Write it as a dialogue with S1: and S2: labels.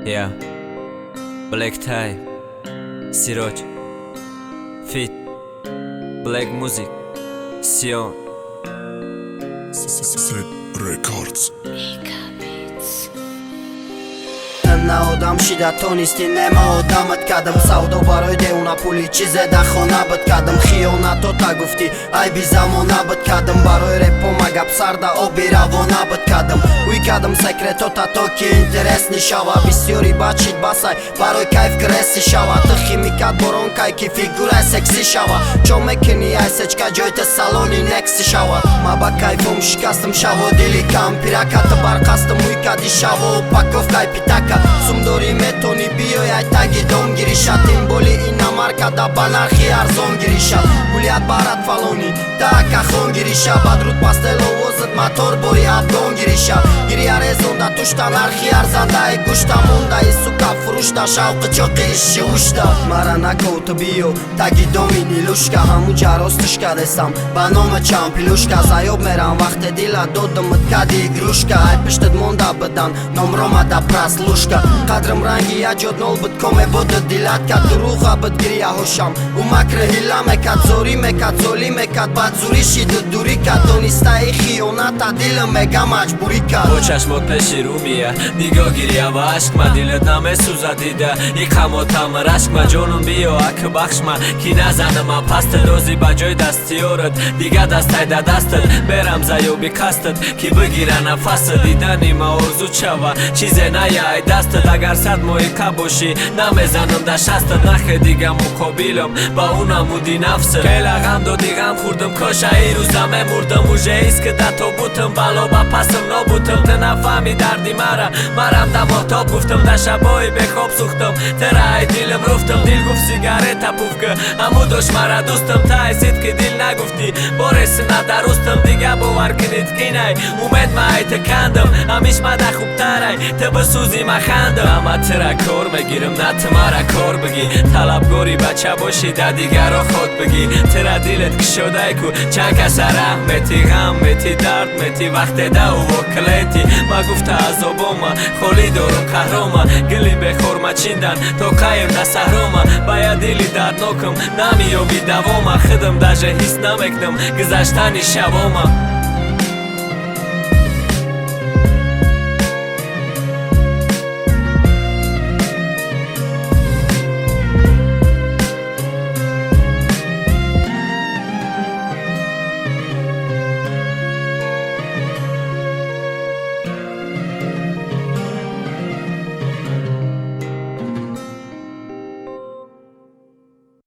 S1: Yeah, Black Tie, Siroj, Fit, Black Music, Sion,
S2: Set Records.
S3: наодам шида тонисти немаодамат кардам савдо барои деуна пули чизе да хона бад кардам хиёнато та гуфти айби замона бад кардам барои репома гап сарда оби равона бад кардам уй кардам секретота то ки интересни шава бисёри бачид басай барои кайф греси шава ты химикат борон кай ки фигура секси шава чо мекини айсечка ҷойта салони некси шава ма ба кайфом шикастам шаво дили кампираката барқастам уй кади шаво упаковкай питака сумдори метони биёяй таги дом гириша тимболи ина маркада ба нархи арзон гириша гулият барат фалони таакахон гириша бадруд пастел овозат матор бори афгон гириша гирия резонда тушта нархи арзандаи гӯшта мондаи сука фурӯшта шавқи чоқи шиушта мара накота биё таги доми нилушка ҳамун ҷаростишка десам ба нома чампилушка заёб мерам вақте дила додамат кади игрушка ай пиштат монда бидан номромада праслушка қадрам ранги яҷод нол буд коме бодад дилат кад дуруға буд гирия ҳошам у макра ҳила мекад зори мекад золи мекад бад зури шиду дури кад донистаи хиёната дилам мега маҷбурӣ кад
S1: бо чашмот пеши рӯ мия нигоҳ гириява ашкма дилат намесӯзад дида иқамотам рашкма ҷонум биё ак бахшма ки назанама паста дозӣ ба ҷои дастиёрат дига дастай да дастат берам заёби қастат ки бигира нафасат дидани ма орзу чава чизе наяй дастат агар сад моҳика бошӣ намезанам да шастат нахе дига муқобилам ба у намуди нафсат хела ғам доди ғам хӯрдам коша ирӯза мемурдам уже иска да то бутам бало ба пасам нобутам ты нафаҳми дарди мара марам да моҳтоб гуфтам да шабои бехоб сӯхтам тера ай дилам руфтам дил гуфт сигарета пуфка аму дошт мара дӯстам таҳсид ки дил нагуфтӣ борес надарустам дига бовар кунид кинай умед ма ай ты кандам ҳамиш мада хубтарай ты бисӯзи ма хандам ама тира кор мегирам на ты мара кор бигӣ талабгори бача бошӣ да дигаро ход бигӣ тира дилет кушодай ку чанд каса раҳм мети ғам мети дард мети вақте да увокилети ма гуфта азобома холӣ дорум қаҳрома гили бехорма чиндан то қаем да саҳрома бая дили дарднокам намиёби давома хидам даже ҳис намекунам гузаштани шабома